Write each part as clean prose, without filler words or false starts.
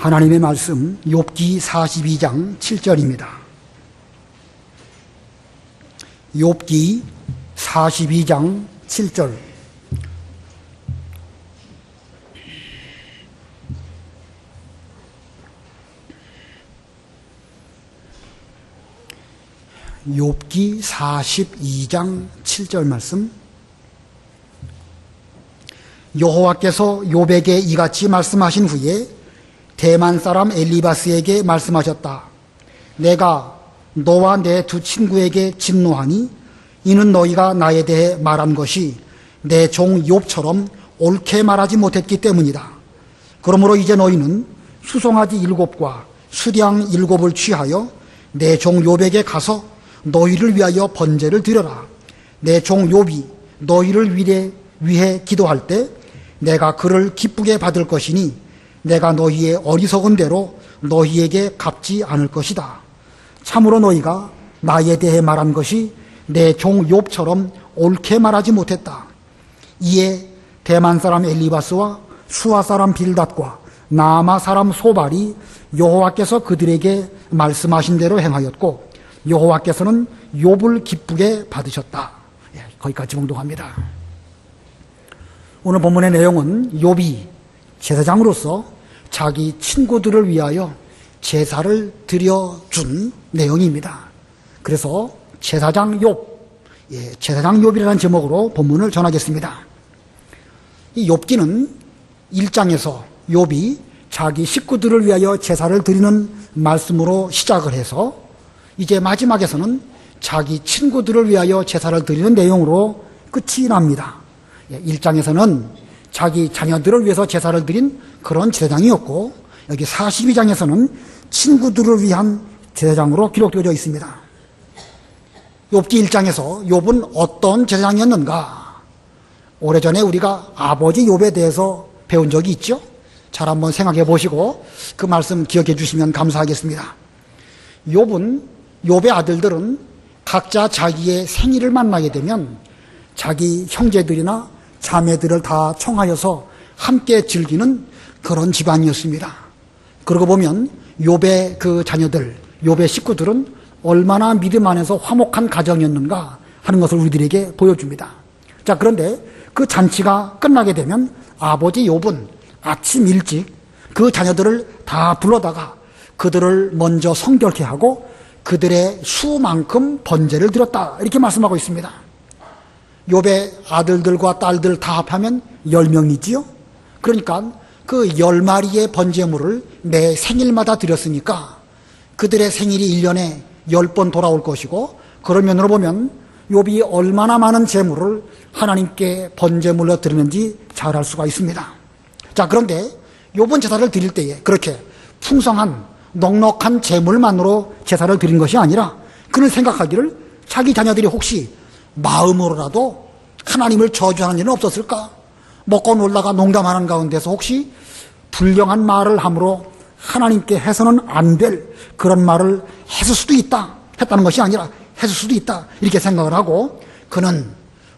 하나님의 말씀 욥기 42장 7절입니다. 욥기 42장 7절. 욥기 42장 7절 말씀. 여호와께서 욥에게 이같이 말씀하신 후에 대만 사람 엘리바스에게 말씀하셨다. 내가 너와 내 두 친구에게 진노하니 이는 너희가 나에 대해 말한 것이 내 종 욥처럼 옳게 말하지 못했기 때문이다. 그러므로 이제 너희는 수송아지 7과 수량 7을 취하여 내 종 욥에게 가서 너희를 위하여 번제를 드려라. 내 종 욥이 너희를 위해 기도할 때 내가 그를 기쁘게 받을 것이니 내가 너희의 어리석은 대로 너희에게 갚지 않을 것이다. 참으로 너희가 나에 대해 말한 것이 내 종 욥처럼 옳게 말하지 못했다. 이에 대만 사람 엘리바스와 수아 사람 빌닷과 나아마 사람 소발이 여호와께서 그들에게 말씀하신 대로 행하였고 여호와께서는 욥을 기쁘게 받으셨다. 거기까지 봉독합니다. 오늘 본문의 내용은 욥이 제사장으로서 자기 친구들을 위하여 제사를 드려준 내용입니다. 그래서 제사장 욥, 제사장 욥이라는 제목으로 본문을 전하겠습니다. 이 욥기는 1장에서 욥이 자기 식구들을 위하여 제사를 드리는 말씀으로 시작을 해서 이제 마지막에서는 자기 친구들을 위하여 제사를 드리는 내용으로 끝이 납니다. 1장에서는 자기 자녀들을 위해서 제사를 드린 그런 제사장이었고 여기 42장에서는 친구들을 위한 제사장으로 기록되어 있습니다. 욥기 1장에서 욥은 어떤 제사장이었는가? 오래전에 우리가 아버지 욥에 대해서 배운 적이 있죠? 잘 한번 생각해 보시고 그 말씀 기억해 주시면 감사하겠습니다. 욥의 아들들은 각자 자기의 생일을 만나게 되면 자기 형제들이나 자매들을 다 청하여서 함께 즐기는 그런 집안이었습니다. 그러고 보면 욥의 그 자녀들, 욥의 식구들은 얼마나 믿음 안에서 화목한 가정이었는가 하는 것을 우리들에게 보여줍니다. 자, 그런데 그 잔치가 끝나게 되면 아버지 욥은 아침 일찍 그 자녀들을 다 불러다가 그들을 먼저 성결케 하고 그들의 수만큼 번제를 드렸다. 이렇게 말씀하고 있습니다. 욥의 아들들과 딸들 다 합하면 10명이지요. 그러니까 그 10마리의 번제물을 매 생일마다 드렸으니까 그들의 생일이 1년에 10번 돌아올 것이고 그런 면으로 보면 욥이 얼마나 많은 제물을 하나님께 번제물로 드리는지 잘 알 수가 있습니다. 자, 그런데 욥은 제사를 드릴 때에 그렇게 풍성한 넉넉한 제물만으로 제사를 드린 것이 아니라 그는 생각하기를 자기 자녀들이 혹시 마음으로라도 하나님을 저주하는 일은 없었을까? 먹고 놀다가 농담하는 가운데서 혹시 불경한 말을 함으로 하나님께 해서는 안 될 그런 말을 했을 수도 있다. 했다는 것이 아니라 했을 수도 있다. 이렇게 생각을 하고 그는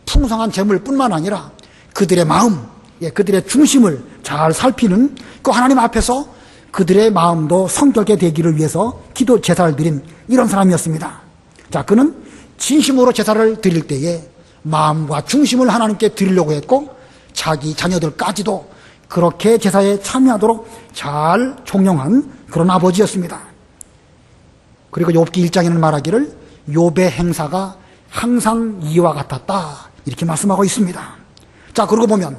풍성한 재물뿐만 아니라 그들의 마음, 그들의 중심을 잘 살피는 그 하나님 앞에서 그들의 마음도 성결케 되기를 위해서 기도 제사를 드린 이런 사람이었습니다. 자, 그는 진심으로 제사를 드릴 때에 마음과 중심을 하나님께 드리려고 했고 자기 자녀들까지도 그렇게 제사에 참여하도록 잘 총명한 그런 아버지였습니다. 그리고 욥기 1장에는 말하기를 욥의 행사가 항상 이와 같았다 이렇게 말씀하고 있습니다. 자, 그러고 보면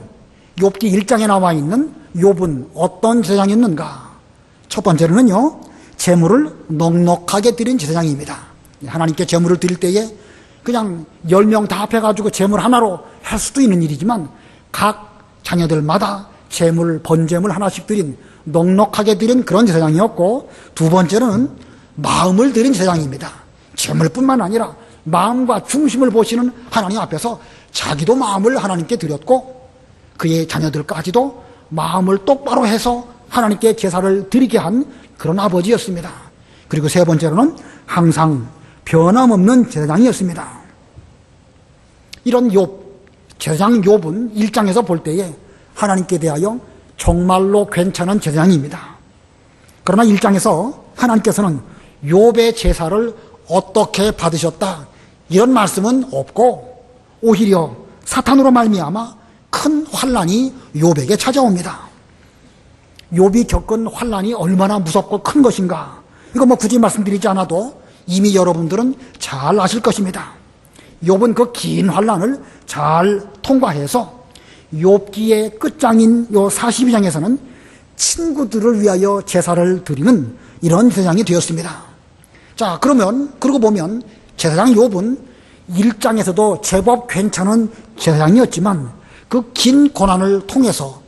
욥기 1장에 나와 있는 욥은 어떤 제사장이었는가? 첫 번째로는요, 제물을 넉넉하게 드린 제사장입니다. 하나님께 제물을 드릴 때에 그냥 10명 다 합해가지고 제물 하나로 할 수도 있는 일이지만 각 자녀들마다 제물, 번제물 하나씩 드린 넉넉하게 드린 그런 제사장이었고 두 번째는 마음을 드린 제사장입니다. 제물뿐만 아니라 마음과 중심을 보시는 하나님 앞에서 자기도 마음을 하나님께 드렸고 그의 자녀들까지도 마음을 똑바로 해서 하나님께 제사를 드리게 한 그런 아버지였습니다. 그리고 세 번째로는 항상 변함없는 제사장이었습니다. 이런 제사장 욥은 1장에서 볼 때에 하나님께 대하여 정말로 괜찮은 제사장입니다. 그러나 1장에서 하나님께서는 욥의 제사를 어떻게 받으셨다 이런 말씀은 없고 오히려 사탄으로 말미암아 큰 환난이 욥에게 찾아옵니다. 욥이 겪은 환난이 얼마나 무섭고 큰 것인가 이거 굳이 말씀드리지 않아도 이미 여러분들은 잘 아실 것입니다. 욥은 그 긴 환난을 잘 통과해서 욥기의 끝장인 요 42장에서는 친구들을 위하여 제사를 드리는 이런 세상이 되었습니다. 자, 그러고 보면 제사장 욥은 1장에서도 제법 괜찮은 제사장이었지만 그 긴 고난을 통해서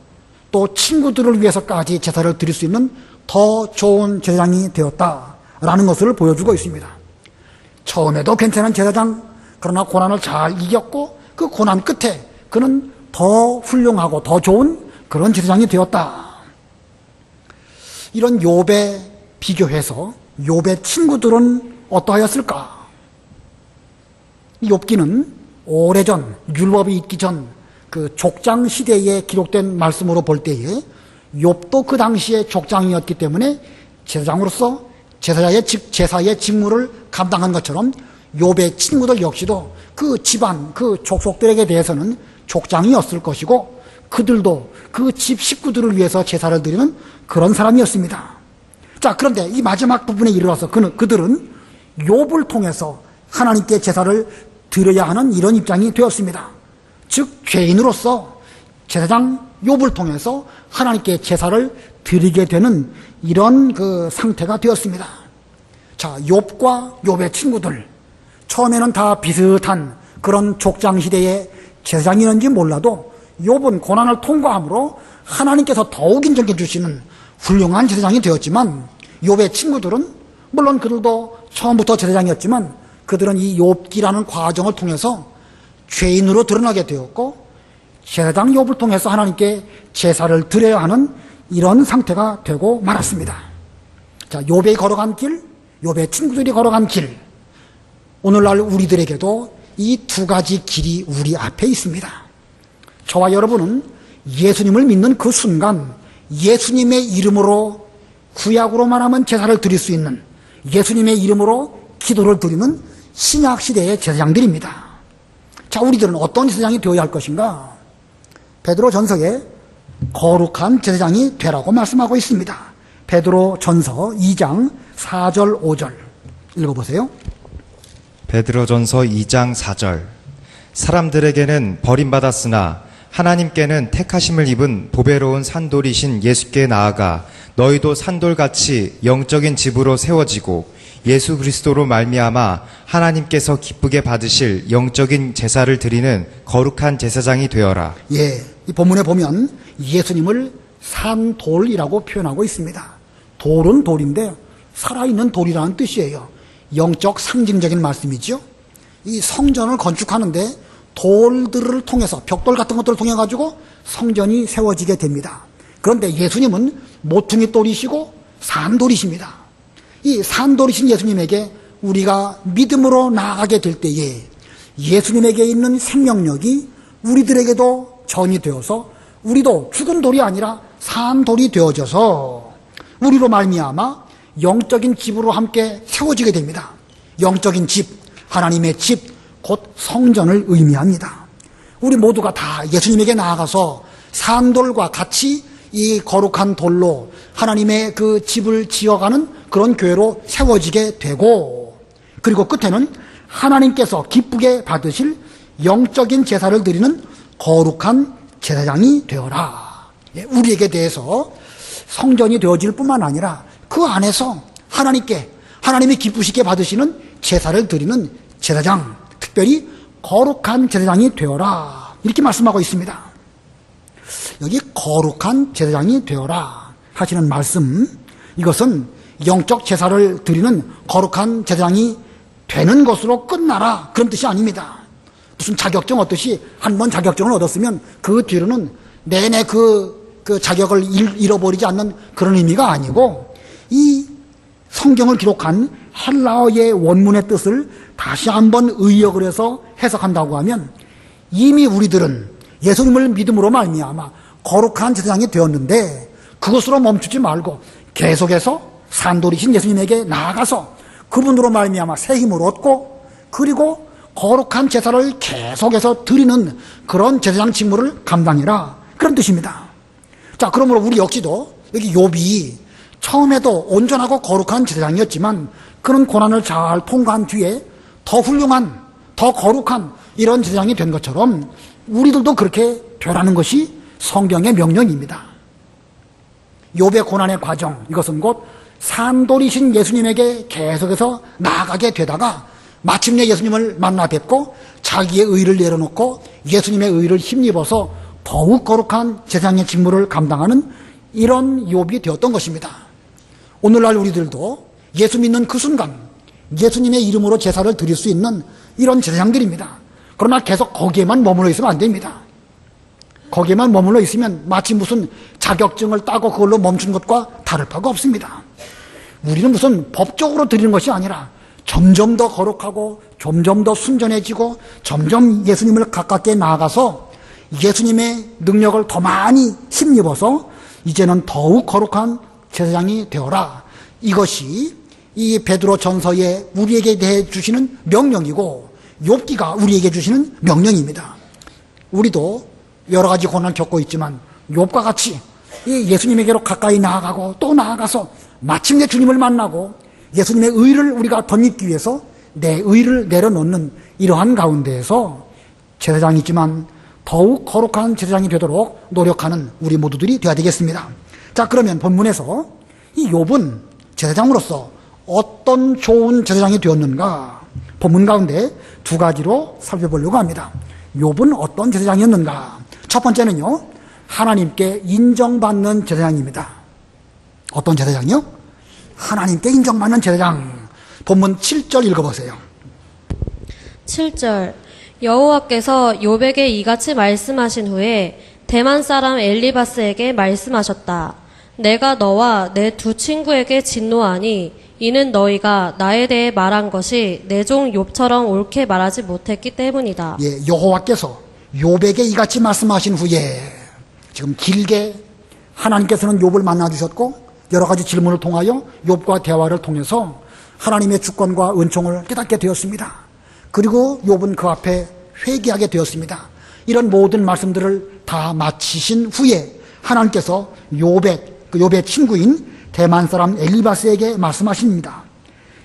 또 친구들을 위해서까지 제사를 드릴 수 있는 더 좋은 제사장이 되었다라는 것을 보여주고 있습니다. 처음에도 괜찮은 제사장, 그러나 고난을 잘 이겼고 그 고난 끝에 그는 더 훌륭하고 더 좋은 그런 제사장이 되었다. 이런 욥에 비교해서 욥의 친구들은 어떠하였을까? 욥기는 오래전 율법이 있기 전 그 족장 시대에 기록된 말씀으로 볼 때에 욥도 그 당시에 족장이었기 때문에 제사장으로서 제사의 직무를 감당한 것처럼 욥의 친구들 역시도 그 집안, 그 족속들에게 대해서는 족장이었을 것이고 그들도 그 집 식구들을 위해서 제사를 드리는 그런 사람이었습니다. 자, 그런데 이 마지막 부분에 이르러서 그들은 욥을 통해서 하나님께 제사를 드려야 하는 이런 입장이 되었습니다. 즉 죄인으로서 제사장 욥을 통해서 하나님께 제사를 드리게 되는 이런 그 상태가 되었습니다. 자, 욥과 욥의 친구들 처음에는 다 비슷한 그런 족장 시대의 제사장이었는지 몰라도 욥은 고난을 통과함으로 하나님께서 더욱 인정해 주시는 훌륭한 제사장이 되었지만 욥의 친구들은 물론 그들도 처음부터 제사장이었지만 그들은 이 욥기라는 과정을 통해서 죄인으로 드러나게 되었고 제사장 욥을 통해서 하나님께 제사를 드려야 하는 이런 상태가 되고 말았습니다. 자, 욥이 걸어간 길, 욥의 친구들이 걸어간 길, 오늘날 우리들에게도 이 두 가지 길이 우리 앞에 있습니다. 저와 여러분은 예수님을 믿는 그 순간 예수님의 이름으로 구약으로 말하면 제사를 드릴 수 있는 예수님의 이름으로 기도를 드리는 신약시대의 제사장들입니다. 자, 우리들은 어떤 제사장이 되어야 할 것인가? 베드로 전서에 거룩한 제사장이 되라고 말씀하고 있습니다. 베드로 전서 2장 4절 5절 읽어보세요. 베드로 전서 2장 4절 사람들에게는 버림받았으나 하나님께는 택하심을 입은 보배로운 산돌이신 예수께 나아가 너희도 산돌같이 영적인 집으로 세워지고 예수 그리스도로 말미암아 하나님께서 기쁘게 받으실 영적인 제사를 드리는 거룩한 제사장이 되어라. 예, 이 본문에 보면 예수님을 산돌이라고 표현하고 있습니다. 돌은 돌인데 살아있는 돌이라는 뜻이에요. 영적 상징적인 말씀이죠. 이 성전을 건축하는데 돌들을 통해서 벽돌 같은 것들을 통해 가지고 성전이 세워지게 됩니다. 그런데 예수님은 모퉁이 돌이시고 산돌이십니다. 이 산돌이신 예수님에게 우리가 믿음으로 나아가게 될 때에 예수님에게 있는 생명력이 우리들에게도 전이 되어서 우리도 죽은 돌이 아니라 산돌이 되어져서 우리로 말미암아 영적인 집으로 함께 세워지게 됩니다. 영적인 집, 하나님의 집, 곧 성전을 의미합니다. 우리 모두가 다 예수님에게 나아가서 산돌과 같이 이 거룩한 돌로 하나님의 그 집을 지어가는 그런 교회로 세워지게 되고, 그리고 끝에는 하나님께서 기쁘게 받으실 영적인 제사를 드리는 거룩한 제사장이 되어라. 우리에게 대해서 성전이 되어질 뿐만 아니라 그 안에서 하나님이 기쁘시게 받으시는 제사를 드리는 제사장, 특별히 거룩한 제사장이 되어라, 이렇게 말씀하고 있습니다. 여기 거룩한 제사장이 되어라 하시는 말씀, 이것은 영적 제사를 드리는 거룩한 제사장이 되는 것으로 끝나라, 그런 뜻이 아닙니다. 무슨 자격증 얻듯이 한 번 자격증을 얻었으면 그 뒤로는 내내 그 자격을 잃어버리지 않는 그런 의미가 아니고, 이 성경을 기록한 헬라어의 원문의 뜻을 다시 한번 의역을 해서 해석한다고 하면, 이미 우리들은 예수님을 믿음으로 말미암아 거룩한 제사장이 되었는데 그것으로 멈추지 말고 계속해서 산돌이신 예수님에게 나아가서 그분으로 말미암아 새 힘을 얻고 그리고 거룩한 제사를 계속해서 드리는 그런 제사장 직무를 감당해라, 그런 뜻입니다. 자, 그러므로 우리 역시도 여기 욥이 처음에도 온전하고 거룩한 제사장이었지만 그런 고난을 잘 통과한 뒤에 더 훌륭한, 더 거룩한 이런 제사장이 된 것처럼 우리들도 그렇게 되라는 것이 성경의 명령입니다. 욥의 고난의 과정, 이것은 곧 산돌이신 예수님에게 계속해서 나아가게 되다가 마침내 예수님을 만나 뵙고 자기의 의를 내려놓고 예수님의 의를 힘입어서 더욱 거룩한 제사장의 직무를 감당하는 이런 욥이 되었던 것입니다. 오늘날 우리들도 예수 믿는 그 순간 예수님의 이름으로 제사를 드릴 수 있는 이런 제사장들입니다. 그러나 계속 거기에만 머물러 있으면 안 됩니다. 거기에만 머물러 있으면 마치 무슨 자격증을 따고 그걸로 멈춘 것과 다를 바가 없습니다. 우리는 무슨 법적으로 드리는 것이 아니라 점점 더 거룩하고 점점 더 순전해지고 점점 예수님을 가깝게 나아가서 예수님의 능력을 더 많이 힘입어서 이제는 더욱 거룩한 제사장이 되어라. 이것이 이 베드로 전서에 우리에게 대해 주시는 명령이고 욥기가 우리에게 주시는 명령입니다. 우리도 여러 가지 고난을 겪고 있지만 욥과 같이 이 예수님에게로 가까이 나아가고 또 나아가서 마침내 주님을 만나고 예수님의 의를 우리가 덧입기 위해서 내 의를 내려놓는 이러한 가운데에서 제사장이지만 더욱 거룩한 제사장이 되도록 노력하는 우리 모두들이 되어야 되겠습니다. 자, 그러면 본문에서 이 욥은 제사장으로서 어떤 좋은 제사장이 되었는가, 본문 가운데 두 가지로 살펴보려고 합니다. 욥은 어떤 제사장이었는가? 첫 번째는요, 하나님께 인정받는 제사장입니다. 어떤 제사장이요? 하나님께 인정받는 제사장. 본문 7절 읽어보세요. 7절 여호와께서 욥에게 이같이 말씀하신 후에 대만 사람 엘리바스에게 말씀하셨다. 내가 너와 내 두 친구에게 진노하니 이는 너희가 나에 대해 말한 것이 내 종 욥처럼 옳게 말하지 못했기 때문이다. 예, 여호와께서 욥에게 이같이 말씀하신 후에 지금 길게 하나님께서는 욥을 만나주셨고 여러 가지 질문을 통하여 욥과 대화를 통해서 하나님의 주권과 은총을 깨닫게 되었습니다. 그리고 욥은 그 앞에 회개하게 되었습니다. 이런 모든 말씀들을 다 마치신 후에 하나님께서 욥의 친구인 대만 사람 엘리바스에게 말씀하십니다.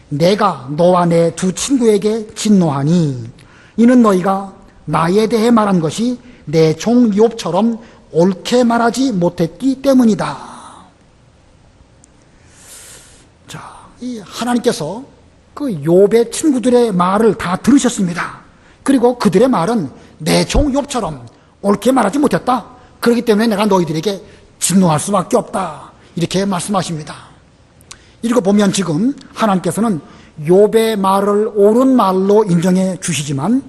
내가 너와 내 두 친구에게 진노하니 이는 너희가 나에 대해 말한 것이 내 종 욥처럼 옳게 말하지 못했기 때문이다. 자, 이 하나님께서 그 욥의 친구들의 말을 다 들으셨습니다. 그리고 그들의 말은 내 종 욥처럼 옳게 말하지 못했다. 그렇기 때문에 내가 너희들에게 진노할 수밖에 없다. 이렇게 말씀하십니다. 읽어보면 지금 하나님께서는 욥의 말을 옳은 말로 인정해 주시지만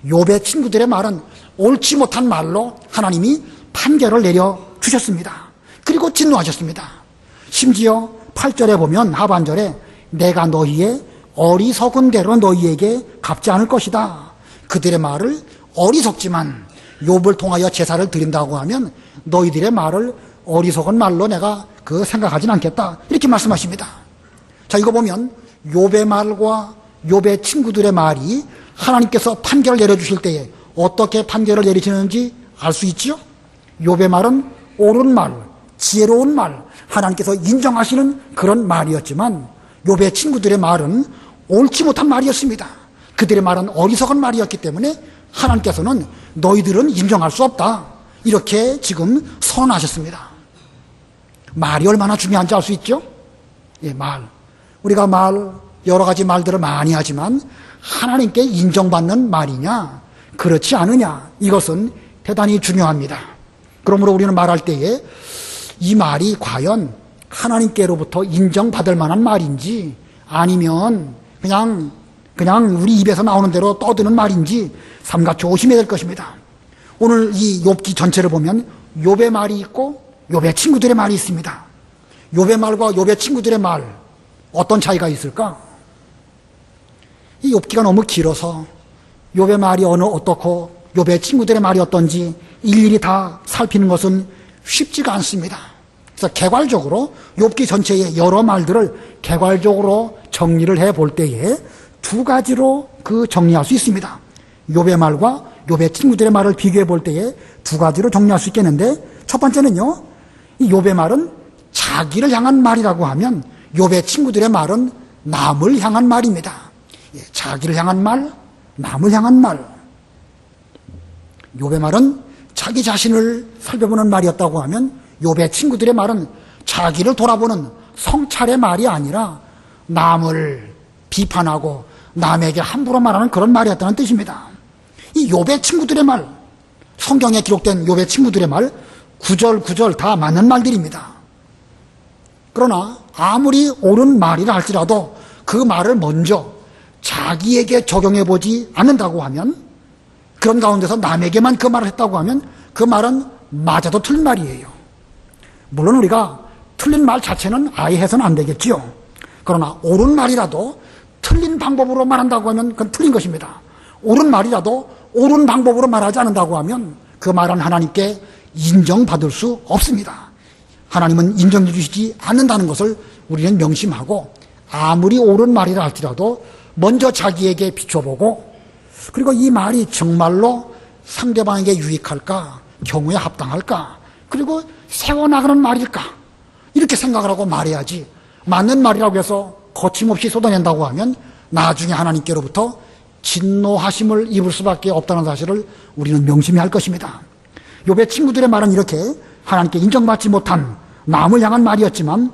욥의 친구들의 말은 옳지 못한 말로 하나님이 판결을 내려 주셨습니다. 그리고 진노하셨습니다. 심지어 8절에 보면 하반절에 내가 너희의 어리석은 대로 너희에게 갚지 않을 것이다. 그들의 말을 어리석지만 욥을 통하여 제사를 드린다고 하면 너희들의 말을 어리석은 말로 내가 생각하진 않겠다. 이렇게 말씀하십니다. 자, 이거 보면 욥의 말과 욥의 친구들의 말이 하나님께서 판결을 내려주실 때에 어떻게 판결을 내리시는지 알 수 있죠? 욥의 말은 옳은 말, 지혜로운 말, 하나님께서 인정하시는 그런 말이었지만 욥의 친구들의 말은 옳지 못한 말이었습니다. 그들의 말은 어리석은 말이었기 때문에 하나님께서는 너희들은 인정할 수 없다. 이렇게 지금 선언하셨습니다. 말이 얼마나 중요한지 알 수 있죠? 예, 말. 우리가 여러 가지 말들을 많이 하지만 하나님께 인정받는 말이냐, 그렇지 않으냐, 이것은 대단히 중요합니다. 그러므로 우리는 말할 때에 이 말이 과연 하나님께로부터 인정받을 만한 말인지 아니면 그냥 우리 입에서 나오는 대로 떠드는 말인지 삼가 조심해야 될 것입니다. 오늘 이 욥기 전체를 보면 욥의 말이 있고 욥의 친구들의 말이 있습니다. 욥의 말과 욥의 친구들의 말, 어떤 차이가 있을까? 이 욥기가 너무 길어서 욥의 말이 어떻고 욥의 친구들의 말이 어떤지 일일이 다 살피는 것은 쉽지가 않습니다. 그래서 개괄적으로 욥기 전체의 여러 말들을 개괄적으로 정리를 해볼 때에 두 가지로 그 정리할 수 있습니다. 욥의 말과 욥의 친구들의 말을 비교해 볼 때에 두 가지로 정리할 수 있겠는데, 첫 번째는요, 이 욥의 말은 자기를 향한 말이라고 하면 욥의 친구들의 말은 남을 향한 말입니다. 자기를 향한 말, 남을 향한 말. 욥의 말은 자기 자신을 살펴보는 말이었다고 하면 욥의 친구들의 말은 자기를 돌아보는 성찰의 말이 아니라 남을 비판하고 남에게 함부로 말하는 그런 말이었다는 뜻입니다. 이 욥의 친구들의 말, 성경에 기록된 욥의 친구들의 말 구절구절 다 맞는 말들입니다. 그러나 아무리 옳은 말이라 할지라도 그 말을 먼저 자기에게 적용해 보지 않는다고 하면, 그런 가운데서 남에게만 그 말을 했다고 하면 그 말은 맞아도 틀린 말이에요. 물론 우리가 틀린 말 자체는 아예 해서는 안 되겠지요. 그러나 옳은 말이라도 틀린 방법으로 말한다고 하면 그건 틀린 것입니다. 옳은 말이라도 옳은 방법으로 말하지 않는다고 하면 그 말은 하나님께 인정받을 수 없습니다. 하나님은 인정해 주시지 않는다는 것을 우리는 명심하고, 아무리 옳은 말이라 할지라도 먼저 자기에게 비춰보고, 그리고 이 말이 정말로 상대방에게 유익할까, 경우에 합당할까, 그리고 세워나가는 말일까, 이렇게 생각을 하고 말해야지, 맞는 말이라고 해서 거침없이 쏟아낸다고 하면 나중에 하나님께로부터 진노하심을 입을 수밖에 없다는 사실을 우리는 명심해야 할 것입니다. 욥의 친구들의 말은 이렇게 하나님께 인정받지 못한 남을 향한 말이었지만,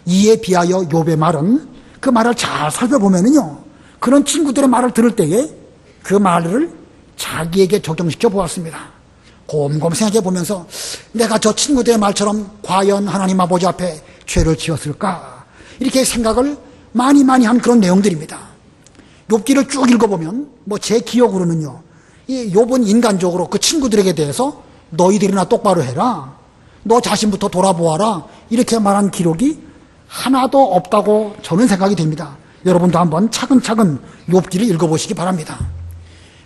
이에 비하여 욥의 말은 그 말을 잘 살펴보면은요, 그런 친구들의 말을 들을 때에 그 말을 자기에게 적용시켜 보았습니다. 곰곰 생각해 보면서 내가 저 친구들의 말처럼 과연 하나님 아버지 앞에 죄를 지었을까, 이렇게 생각을 많이 한 그런 내용들입니다. 욥기를 쭉 읽어보면 제 기억으로는요, 이 욥은 인간적으로 그 친구들에게 대해서 너희들이나 똑바로 해라, 너 자신부터 돌아보아라, 이렇게 말한 기록이 하나도 없다고 저는 생각이 됩니다. 여러분도 한번 차근차근 욥기를 읽어보시기 바랍니다.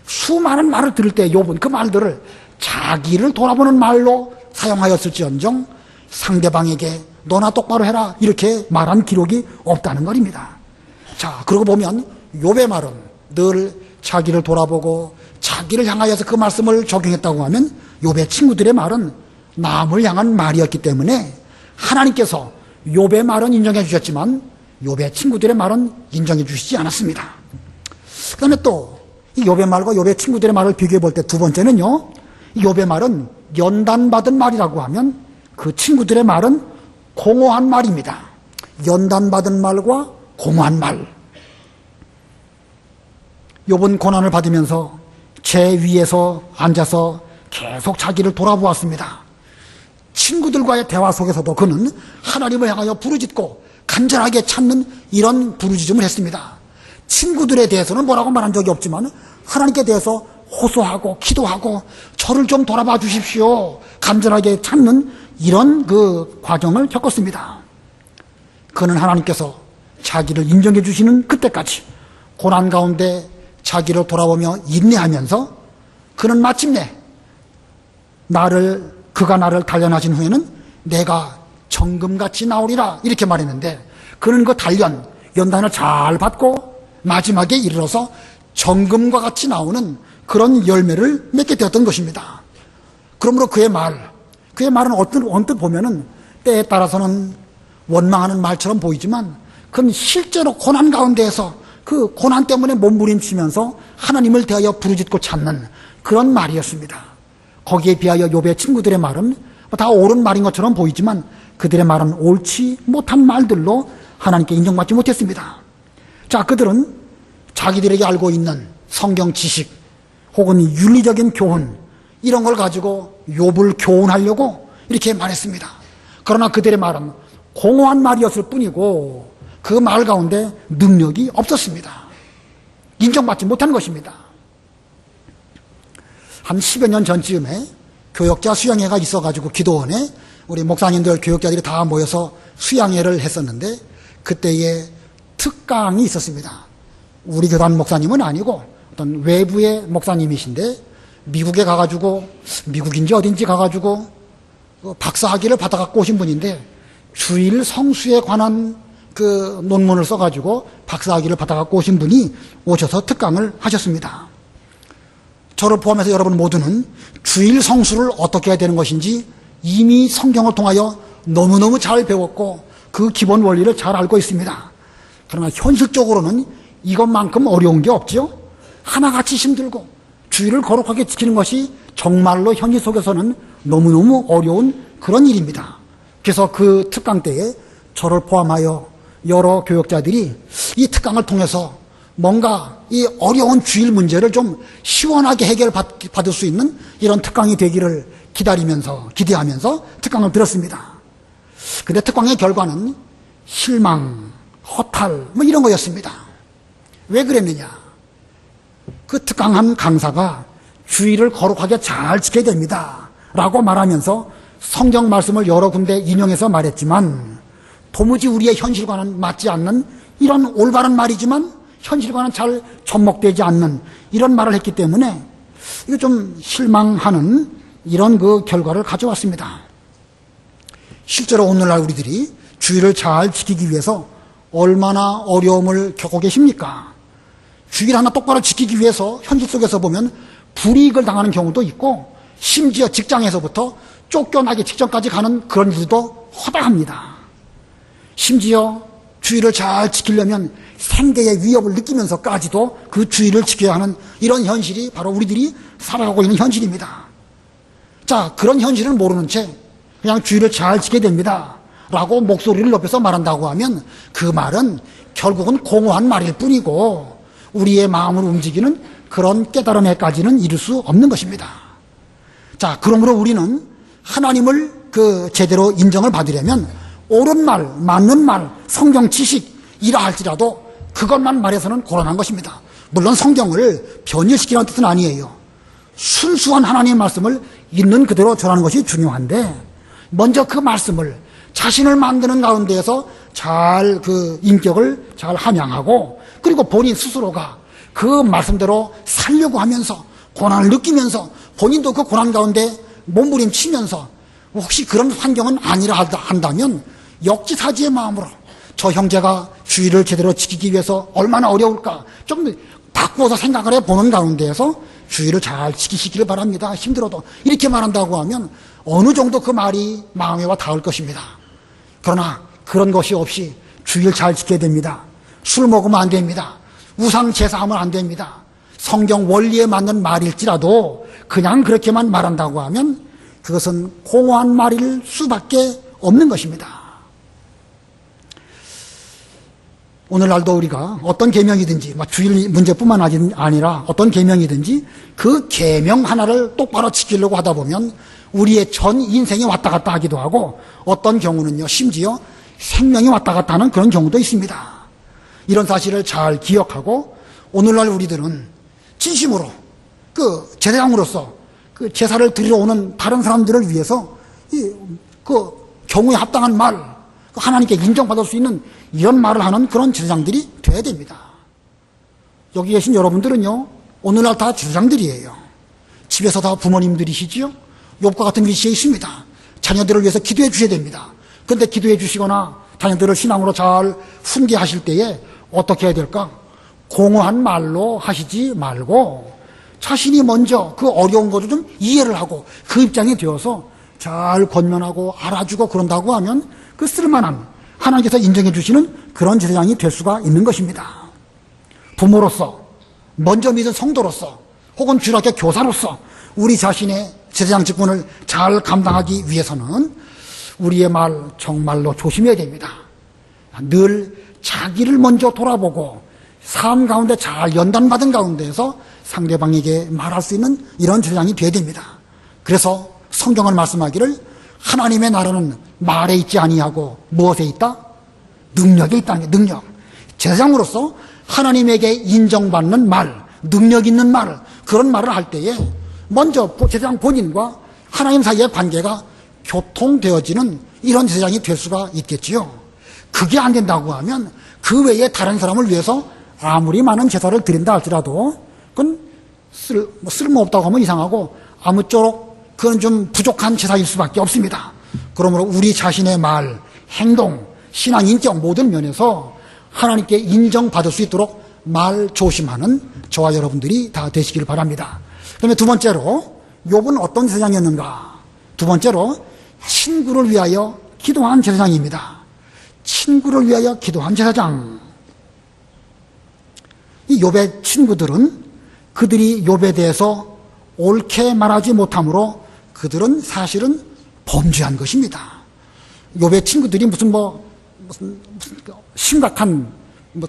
수많은 말을 들을 때 욥은 그 말들을 자기를 돌아보는 말로 사용하였을지언정 상대방에게 너나 똑바로 해라, 이렇게 말한 기록이 없다는 말입니다. 자, 그러고 보면 욥의 말은 늘 자기를 돌아보고 자기를 향하여서 그 말씀을 적용했다고 하면, 욥의 친구들의 말은 남을 향한 말이었기 때문에 하나님께서 욥의 말은 인정해 주셨지만 욥의 친구들의 말은 인정해 주시지 않았습니다. 그 다음에 또 이 욥의 말과 욥의 친구들의 말을 비교해 볼 때 두 번째는요, 욥의 말은 연단받은 말이라고 하면 그 친구들의 말은 공허한 말입니다. 연단받은 말과 공허한 말. 욥은 고난을 받으면서 제 위에서 앉아서 계속 자기를 돌아보았습니다. 친구들과의 대화 속에서도 그는 하나님을 향하여 부르짖고 간절하게 찾는 이런 부르짖음을 했습니다. 친구들에 대해서는 뭐라고 말한 적이 없지만 하나님께 대해서 호소하고 기도하고 저를 좀 돌아봐 주십시오, 간절하게 찾는 이런 그 과정을 겪었습니다. 그는 하나님께서 자기를 인정해 주시는 그때까지 고난 가운데 자기를 돌아보며 인내하면서 그는 마침내 그가 나를 단련하신 후에는 내가 정금같이 나오리라, 이렇게 말했는데, 그는 그 연단을 잘 받고 마지막에 이르러서 정금과 같이 나오는 그런 열매를 맺게 되었던 것입니다. 그러므로 그의 말은 언뜻 보면은 때에 따라서는 원망하는 말처럼 보이지만, 그는 실제로 고난 가운데에서 그 고난 때문에 몸부림치면서 하나님을 대하여 부르짖고 찾는 그런 말이었습니다. 거기에 비하여 욥의 친구들의 말은 다 옳은 말인 것처럼 보이지만 그들의 말은 옳지 못한 말들로 하나님께 인정받지 못했습니다. 자, 그들은 자기들에게 알고 있는 성경 지식 혹은 윤리적인 교훈, 이런 걸 가지고 욥을 교훈하려고 이렇게 말했습니다. 그러나 그들의 말은 공허한 말이었을 뿐이고 그 말 가운데 능력이 없었습니다. 인정받지 못한 것입니다. 한 10여 년 전쯤에 교역자 수양회가 있어가지고 기도원에 우리 목사님들, 교역자들이 다 모여서 수양회를 했었는데, 그때에 특강이 있었습니다. 우리 교단 목사님은 아니고 어떤 외부의 목사님이신데, 미국에 가가지고, 미국인지 어딘지 가가지고 박사학위를 받아갖고 오신 분인데, 주일 성수에 관한 그 논문을 써가지고 박사학위를 받아갖고 오신 분이 오셔서 특강을 하셨습니다. 저를 포함해서 여러분 모두는 주일 성수를 어떻게 해야 되는 것인지 이미 성경을 통하여 너무너무 잘 배웠고 그 기본 원리를 잘 알고 있습니다. 그러나 현실적으로는 이것만큼 어려운 게 없죠. 하나같이 힘들고 주일을 거룩하게 지키는 것이 정말로 현실 속에서는 너무너무 어려운 그런 일입니다. 그래서 그 특강 때에 저를 포함하여 여러 교역자들이 이 특강을 통해서 뭔가 이 어려운 주일 문제를 좀 시원하게 해결받을 수 있는 이런 특강이 되기를 기대하면서 특강을 들었습니다. 근데 특강의 결과는 실망, 허탈 뭐 이런 거였습니다. 왜 그랬느냐? 그 특강한 강사가 주일을 거룩하게 잘 지켜야 됩니다 라고 말하면서 성경 말씀을 여러 군데 인용해서 말했지만 도무지 우리의 현실과는 맞지 않는 이런 올바른 말이지만 현실과는 잘 접목되지 않는 이런 말을 했기 때문에 이거 좀 실망하는 이런 그 결과를 가져왔습니다. 실제로 오늘날 우리들이 주일을 잘 지키기 위해서 얼마나 어려움을 겪고 계십니까? 주일 하나 똑바로 지키기 위해서 현실 속에서 보면 불이익을 당하는 경우도 있고 심지어 직장에서부터 쫓겨나기 직전까지 가는 그런 일도 허다합니다. 심지어 주일을 잘 지키려면 생계의 위협을 느끼면서까지도 그 주일을 지켜야 하는 이런 현실이 바로 우리들이 살아가고 있는 현실입니다. 자, 그런 현실을 모르는 채 그냥 주일을 잘 지켜야 됩니다 라고 목소리를 높여서 말한다고 하면 그 말은 결국은 공허한 말일 뿐이고 우리의 마음을 움직이는 그런 깨달음에까지는 이룰 수 없는 것입니다. 자, 그러므로 우리는 하나님을 제대로 인정을 받으려면 옳은 말, 맞는 말, 성경 지식이라 할지라도 그것만 말해서는 곤란한 것입니다. 물론 성경을 변질시키는 뜻은 아니에요. 순수한 하나님의 말씀을 있는 그대로 전하는 것이 중요한데 먼저 그 말씀을 자신을 만드는 가운데에서 잘 인격을 잘 함양하고 그리고 본인 스스로가 그 말씀대로 살려고 하면서 고난을 느끼면서 본인도 그 고난 가운데 몸부림치면서 혹시 그런 환경은 아니라 한다면 역지사지의 마음으로 저 형제가 주의를 제대로 지키기 위해서 얼마나 어려울까 좀 바꾸어서 생각을 해보는 가운데에서 주의를 잘 지키시기를 바랍니다. 힘들어도 이렇게 말한다고 하면 어느 정도 그 말이 마음에 와 닿을 것입니다. 그러나 그런 것이 없이 주의를 잘 지켜야 됩니다. 술 먹으면 안 됩니다. 우상 제사하면 안 됩니다. 성경 원리에 맞는 말일지라도 그냥 그렇게만 말한다고 하면 그것은 공허한 말일 수밖에 없는 것입니다. 오늘날도 우리가 어떤 계명이든지 주일 문제뿐만 아니라 어떤 계명이든지 그 계명 하나를 똑바로 지키려고 하다 보면 우리의 전 인생이 왔다 갔다 하기도 하고 어떤 경우는요 심지어 생명이 왔다 갔다 하는 그런 경우도 있습니다. 이런 사실을 잘 기억하고 오늘날 우리들은 진심으로 그 제사장으로서 그 제사를 드리러 오는 다른 사람들을 위해서 그 경우에 합당한 말 하나님께 인정받을 수 있는 이런 말을 하는 그런 제사장들이 돼야 됩니다. 여기 계신 여러분들은요 오늘날 다 제사장들이에요. 집에서 다 부모님들이시지요. 욥과 같은 위치에 있습니다. 자녀들을 위해서 기도해 주셔야 됩니다. 그런데 기도해 주시거나 자녀들을 신앙으로 잘 훈계하실 때에 어떻게 해야 될까? 공허한 말로 하시지 말고 자신이 먼저 그 어려운 것을 좀 이해를 하고 그 입장이 되어서 잘 권면하고 알아주고 그런다고 하면 그 쓸만한 하나님께서 인정해 주시는 그런 제사장이 될 수가 있는 것입니다. 부모로서 먼저 믿은 성도로서 혹은 주일학교 교사로서 우리 자신의 제사장 직분을 잘 감당하기 위해서는 우리의 말 정말로 조심해야 됩니다. 늘 자기를 먼저 돌아보고 삶 가운데 잘 연단받은 가운데에서 상대방에게 말할 수 있는 이런 제사장이 되어야 됩니다. 그래서 성경은 말씀하기를 하나님의 나라는 말에 있지 아니하고 무엇에 있다? 능력에 있다는 게 능력. 제사장으로서 하나님에게 인정받는 말, 능력 있는 말, 그런 말을 할 때에 먼저 제사장 본인과 하나님 사이의 관계가 교통되어지는 이런 제사장이 될 수가 있겠지요. 그게 안 된다고 하면 그 외에 다른 사람을 위해서 아무리 많은 제사를 드린다 할지라도 그건 쓸모없다고 하면 이상하고 아무쪼록 그건 좀 부족한 제사일 수밖에 없습니다. 그러므로 우리 자신의 말, 행동, 신앙, 인격 모든 면에서 하나님께 인정받을 수 있도록 말 조심하는 저와 여러분들이 다 되시길 바랍니다. 그다음에 두 번째로 욥은 어떤 제사장이었는가? 두 번째로 친구를 위하여 기도한 제사장입니다. 친구를 위하여 기도한 제사장. 이 욥의 친구들은 그들이 욥에 대해서 옳게 말하지 못함으로 그들은 사실은 범죄한 것입니다. 욥의 친구들이 무슨 심각한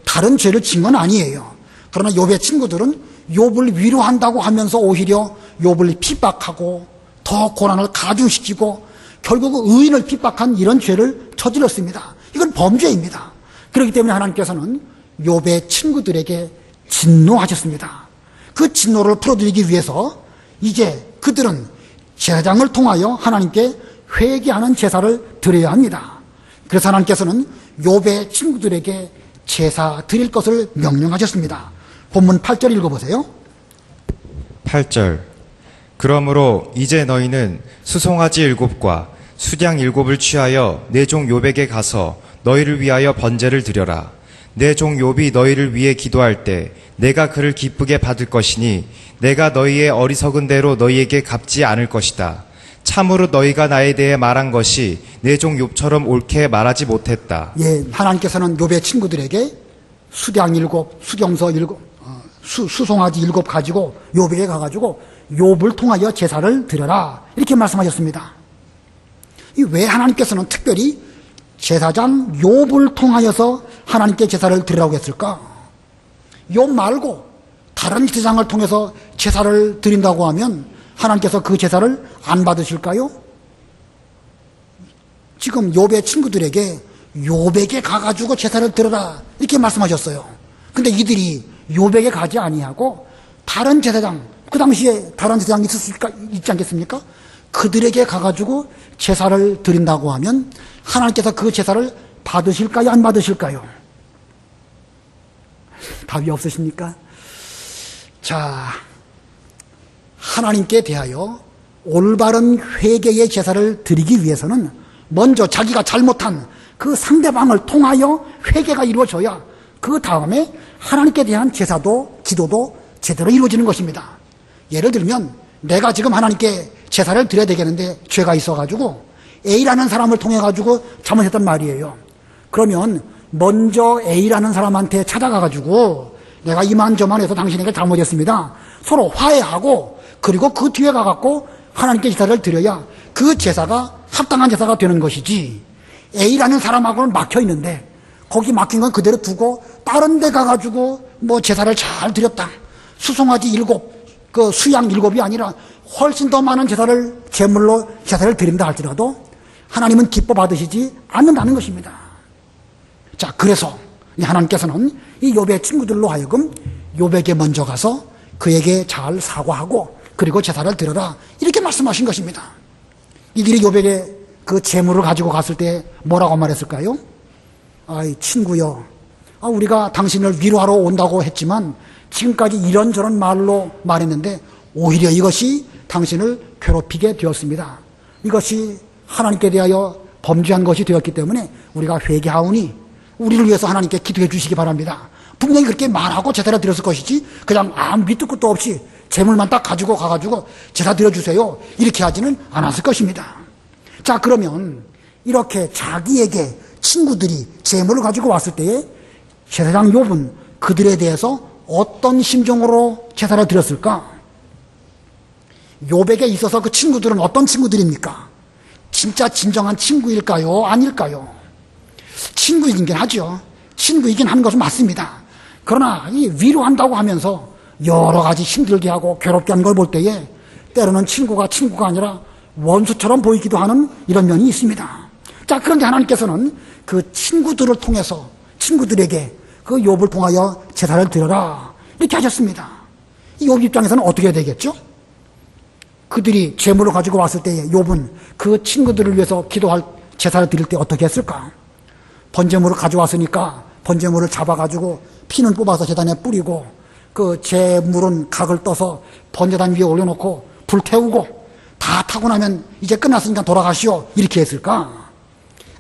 다른 죄를 지은 건 아니에요. 그러나 욥의 친구들은 욥을 위로한다고 하면서 오히려 욥을 핍박하고 더 고난을 가중시키고 결국 의인을 핍박한 이런 죄를 저질렀습니다. 이건 범죄입니다. 그렇기 때문에 하나님께서는 욥의 친구들에게 진노하셨습니다. 그 진노를 풀어드리기 위해서 이제 그들은 제사장을 통하여 하나님께 회개하는 제사를 드려야 합니다. 그래서 하나님께서는 욥의 친구들에게 제사 드릴 것을 명령하셨습니다. 본문 8절 읽어보세요. 8절. 그러므로 이제 너희는 수송아지 7과 수양 7을 취하여 내 종 욥에게 가서 너희를 위하여 번제를 드려라. 내 종 욥이 너희를 위해 기도할 때 내가 그를 기쁘게 받을 것이니 내가 너희의 어리석은 대로 너희에게 갚지 않을 것이다. 참으로 너희가 나에 대해 말한 것이 내 종 욥처럼 옳게 말하지 못했다. 예, 하나님께서는 욥의 친구들에게 수양 7, 수경서 7, 수송아지 7 가지고 욥에게 가가지고 욥을 통하여 제사를 드려라 이렇게 말씀하셨습니다. 왜 하나님께서는 특별히 제사장 욥을 통하여서 하나님께 제사를 드리라고 했을까? 욥 말고 다른 제사장을 통해서 제사를 드린다고 하면 하나님께서 그 제사를 안 받으실까요? 지금 욥의 친구들에게 욥에게 가가지고 제사를 드려라 이렇게 말씀하셨어요. 근데 이들이 욥에게 가지 아니하고 다른 제사장, 그 당시에 다른 제사장이 있지 않겠습니까? 그들에게 가가지고 제사를 드린다고 하면 하나님께서 그 제사를 받으실까요? 안 받으실까요? 답이 없으십니까? 자, 하나님께 대하여 올바른 회개의 제사를 드리기 위해서는 먼저 자기가 잘못한 그 상대방을 통하여 회개가 이루어져야 그 다음에 하나님께 대한 제사도 기도도 제대로 이루어지는 것입니다. 예를 들면 내가 지금 하나님께 제사를 드려야 되겠는데 죄가 있어가지고 A라는 사람을 통해가지고 잘못했단 말이에요. 그러면 먼저 A라는 사람한테 찾아가가지고 내가 이만저만 해서 당신에게 잘못했습니다. 서로 화해하고 그리고 그 뒤에 가갖고 하나님께 제사를 드려야 그 제사가 합당한 제사가 되는 것이지, A라는 사람하고는 막혀 있는데 거기 막힌 건 그대로 두고 다른 데 가가지고 제사를 잘 드렸다, 수송아지 7, 그 수양 7이 아니라 훨씬 더 많은 제사를 제물로 제사를 드린다 할지라도 하나님은 기뻐 받으시지 않는다는 것입니다. 자, 그래서 하나님께서는 이 욥의 친구들로 하여금 욥에게 먼저 가서 그에게 잘 사과하고 그리고 제사를 드려라 이렇게 말씀하신 것입니다. 이들이 욥에게 그 제물을 가지고 갔을 때 뭐라고 말했을까요? 아이 친구여, 우리가 당신을 위로하러 온다고 했지만 지금까지 이런저런 말로 말했는데 오히려 이것이 당신을 괴롭히게 되었습니다. 이것이 하나님께 대하여 범죄한 것이 되었기 때문에 우리가 회개하오니 우리를 위해서 하나님께 기도해 주시기 바랍니다. 분명히 그렇게 말하고 제사를 드렸을 것이지 그냥 아무 밑도 끝도 없이 제물만 딱 가지고 가가지고 제사 드려주세요 이렇게 하지는 않았을 것입니다. 자, 그러면 이렇게 자기에게 친구들이 제물을 가지고 왔을 때에 제사장 욥은 그들에 대해서 어떤 심정으로 제사를 드렸을까? 욥에게 있어서 그 친구들은 어떤 친구들입니까? 진짜 진정한 친구일까요? 아닐까요? 친구이긴 하죠. 친구이긴 하는 것은 맞습니다. 그러나 이 위로한다고 하면서 여러 가지 힘들게 하고 괴롭게 하는 걸 볼 때에 때로는 친구가 아니라 원수처럼 보이기도 하는 이런 면이 있습니다. 자, 그런데 하나님께서는 그 친구들을 통해서 친구들에게 그 욥을 통하여 제사를 드려라 이렇게 하셨습니다. 이 욥 입장에서는 어떻게 해야 되겠죠? 그들이 제물을 가지고 왔을 때에 욥은 그 친구들을 위해서 기도할 제사를 드릴 때 어떻게 했을까? 번제물을 가져왔으니까 번제물을 잡아가지고 피는 뽑아서 제단에 뿌리고 그 제물은 각을 떠서 번제단 위에 올려놓고 불 태우고 다 타고 나면 이제 끝났으니까 돌아가시오 이렇게 했을까?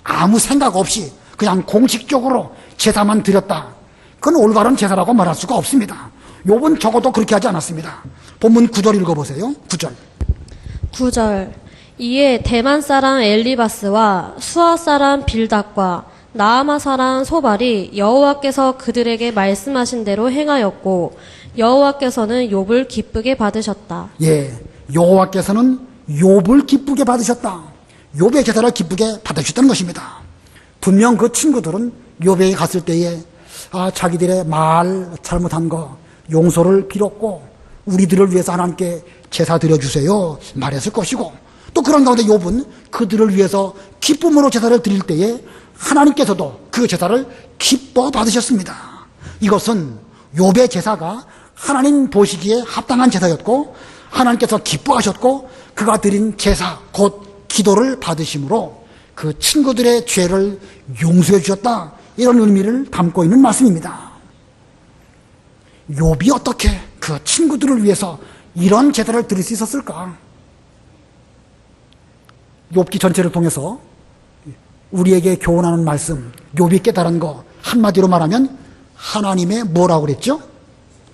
아무 생각 없이 그냥 공식적으로 제사만 드렸다. 그건 올바른 제사라고 말할 수가 없습니다. 욥은 적어도 그렇게 하지 않았습니다. 본문 9절 읽어보세요. 9절. 9절. 이에 대만 사람 엘리바스와 수아 사람 빌닷과 나아마 사람 소발이 여호와께서 그들에게 말씀하신 대로 행하였고 여호와께서는 욥을 기쁘게 받으셨다. 예, 여호와께서는 욥을 기쁘게 받으셨다. 욥의 제사를 기쁘게 받으셨다는 것입니다. 분명 그 친구들은 욥에게 갔을 때에 자기들의 말 잘못한 거 용서를 빌었고 우리들을 위해서 하나님께 제사 드려주세요 말했을 것이고, 또 그런 가운데 욥은 그들을 위해서 기쁨으로 제사를 드릴 때에 하나님께서도 그 제사를 기뻐 받으셨습니다. 이것은 욥의 제사가 하나님 보시기에 합당한 제사였고 하나님께서 기뻐하셨고 그가 드린 제사 곧 기도를 받으심으로 그 친구들의 죄를 용서해 주셨다, 이런 의미를 담고 있는 말씀입니다. 욥이 어떻게 그 친구들을 위해서 이런 제사를 드릴 수 있었을까? 욥기 전체를 통해서 우리에게 교훈하는 말씀, 욥이 깨달은 거 한마디로 말하면 하나님의 뭐라고 그랬죠?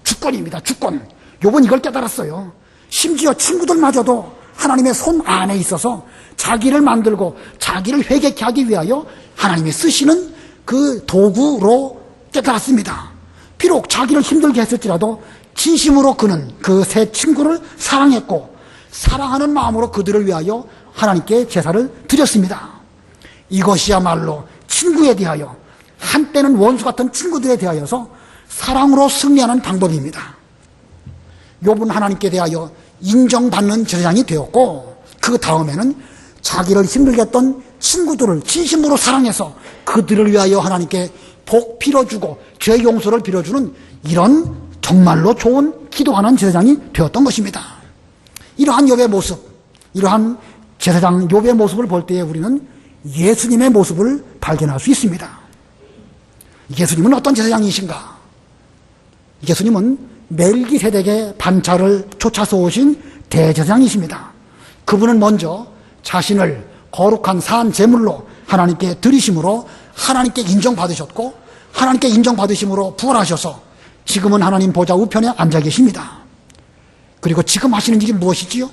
주권입니다. 주권. 욥은 이걸 깨달았어요. 심지어 친구들마저도 하나님의 손 안에 있어서 자기를 만들고 자기를 회개케 하기 위하여 하나님이 쓰시는 그 도구로 깨달았습니다. 비록 자기를 힘들게 했을지라도 진심으로 그는 그 세 친구를 사랑했고 사랑하는 마음으로 그들을 위하여 하나님께 제사를 드렸습니다. 이것이야말로 친구에 대하여, 한때는 원수 같은 친구들에 대하여서 사랑으로 승리하는 방법입니다. 욥은 하나님께 대하여 인정받는 제사장이 되었고 그 다음에는 자기를 힘들게 했던 친구들을 진심으로 사랑해서 그들을 위하여 하나님께 복 빌어주고 죄 용서를 빌어주는 이런 정말로 좋은 기도하는 제사장이 되었던 것입니다. 이러한 욥의 모습, 이러한 제사장 욥의 모습을 볼 때에 우리는 예수님의 모습을 발견할 수 있습니다. 예수님은 어떤 제사장이신가? 예수님은 멜기세덱의 반차를 쫓아서 오신 대제사장이십니다. 그분은 먼저 자신을 거룩한 산 제물로 하나님께 드리심으로 하나님께 인정받으셨고 하나님께 인정받으심으로 부활하셔서 지금은 하나님 보좌 우편에 앉아 계십니다. 그리고 지금 하시는 일이 무엇이지요?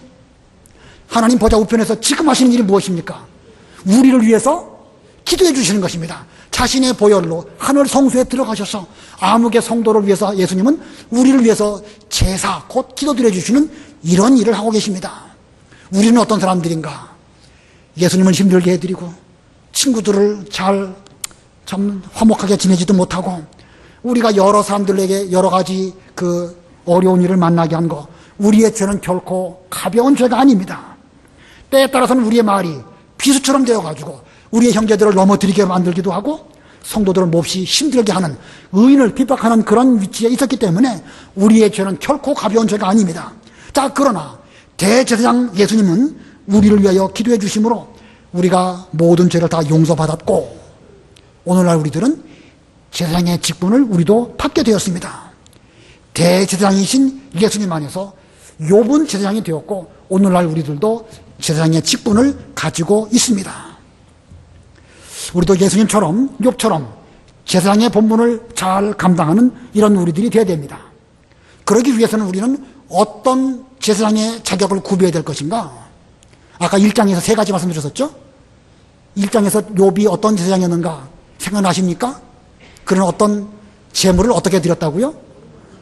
하나님 보좌 우편에서 지금 하시는 일이 무엇입니까? 우리를 위해서 기도해 주시는 것입니다. 자신의 보혈로 하늘 성소에 들어가셔서 암흑의 성도를 위해서 예수님은 우리를 위해서 제사 곧 기도드려 주시는 이런 일을 하고 계십니다. 우리는 어떤 사람들인가? 예수님을 힘들게 해드리고 친구들을 참 화목하게 지내지도 못하고 우리가 여러 사람들에게 여러 가지 그 어려운 일을 만나게 한 거, 우리의 죄는 결코 가벼운 죄가 아닙니다. 때에 따라서는 우리의 말이 비수처럼 되어가지고 우리의 형제들을 넘어뜨리게 만들기도 하고 성도들을 몹시 힘들게 하는, 의인을 핍박하는 그런 위치에 있었기 때문에 우리의 죄는 결코 가벼운 죄가 아닙니다. 자, 그러나 대제사장 예수님은 우리를 위하여 기도해 주심으로 우리가 모든 죄를 다 용서받았고 오늘날 우리들은 제사장의 직분을 우리도 받게 되었습니다. 대제사장이신 예수님 안에서 욥은 제사장이 되었고 오늘날 우리들도 제사장의 직분을 가지고 있습니다. 우리도 예수님처럼 욥처럼 제사장의 본분을 잘 감당하는 이런 우리들이 되어야 됩니다. 그러기 위해서는 우리는 어떤 제사장의 자격을 구비해야 될 것인가? 아까 1장에서 세 가지 말씀드렸었죠? 1장에서 욥이 어떤 제사장이었는가 생각나십니까? 그는 어떤 제물을 어떻게 드렸다고요?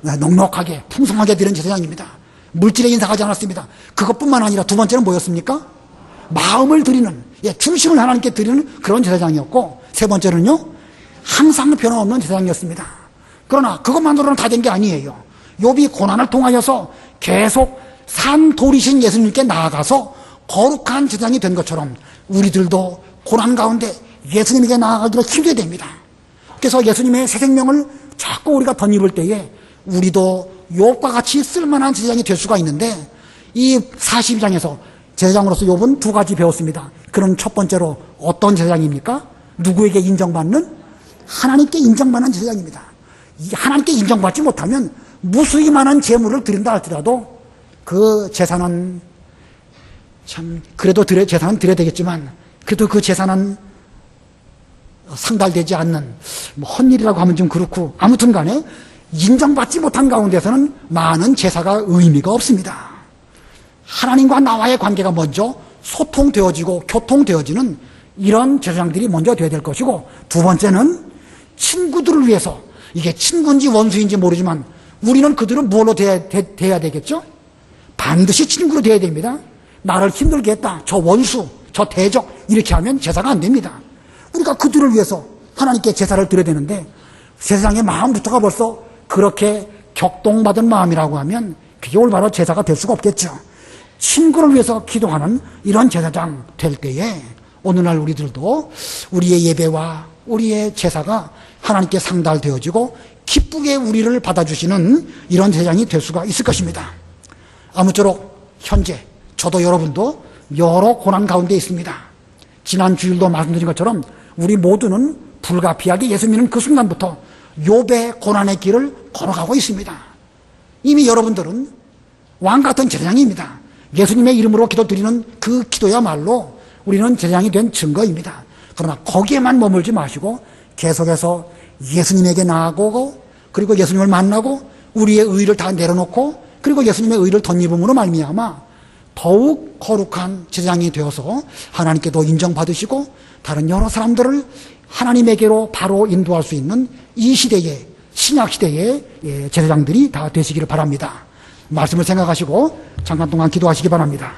넉넉하게 풍성하게 드린 제사장입니다. 물질에 인상하지 않았습니다. 그것뿐만 아니라 두 번째는 뭐였습니까? 마음을 드리는, 중심을 하나님께 드리는 그런 제사장이었고, 세 번째는요, 항상 변함없는 제사장이었습니다. 그러나 그것만으로는 다 된 게 아니에요. 욥이 고난을 통하여서 계속 산 돌이신 예수님께 나아가서 거룩한 제사장이 된 것처럼 우리들도 고난 가운데 예수님에게 나아가기로 힘줘야 됩니다. 그래서 예수님의 새 생명을 자꾸 우리가 덧입을 때에 우리도 욥과 같이 쓸만한 제사장이 될 수가 있는데, 이 42장에서 제사장으로서 욥은 두 가지 배웠습니다. 그럼 첫 번째로 어떤 제사장입니까? 누구에게 인정받는? 하나님께 인정받는 제사장입니다. 하나님께 인정받지 못하면 무수히 많은 제물을 드린다 할지라도 그 제사는 참 그래도 제사는 드려야 되겠지만 그래도 그 제사는 상달되지 않는 헛일이라고 하면 좀 그렇고 아무튼 간에 인정받지 못한 가운데서는 많은 제사가 의미가 없습니다. 하나님과 나와의 관계가 먼저 소통되어지고 교통되어지는 이런 제사장들이 먼저 되어야 될 것이고, 두 번째는 친구들을 위해서, 이게 친구인지 원수인지 모르지만 우리는 그들은 뭘로 돼야 되겠죠? 반드시 친구로 돼야 됩니다. 나를 힘들게 했다, 저 원수, 저 대적, 이렇게 하면 제사가 안 됩니다. 우리가 그들을 위해서 하나님께 제사를 드려야 되는데, 세상의 마음부터가 벌써 그렇게 격동받은 마음이라고 하면 그게 올바로 제사가 될 수가 없겠죠. 친구를 위해서 기도하는 이런 제사장 될 때에 오늘날 우리들도 우리의 예배와 우리의 제사가 하나님께 상달되어지고 기쁘게 우리를 받아주시는 이런 제사장이 될 수가 있을 것입니다. 아무쪼록 현재 저도 여러분도 여러 고난 가운데 있습니다. 지난 주일도 말씀드린 것처럼 우리 모두는 불가피하게 예수 믿는 그 순간부터 욥의 고난의 길을 걸어가고 있습니다. 이미 여러분들은 왕같은 제사장입니다. 예수님의 이름으로 기도드리는 그 기도야말로 우리는 제사장이 된 증거입니다. 그러나 거기에만 머물지 마시고 계속해서 예수님에게 나아가고, 그리고 예수님을 만나고 우리의 의의를 다 내려놓고, 그리고 예수님의 의의를 덧입음으로 말미암아 더욱 거룩한 제사장이 되어서 하나님께도 인정받으시고 다른 여러 사람들을 하나님에게로 바로 인도할 수 있는 이 시대의, 신약 시대의 제사장들이 다 되시기를 바랍니다. 말씀을 생각하시고 잠깐 동안 기도하시기 바랍니다.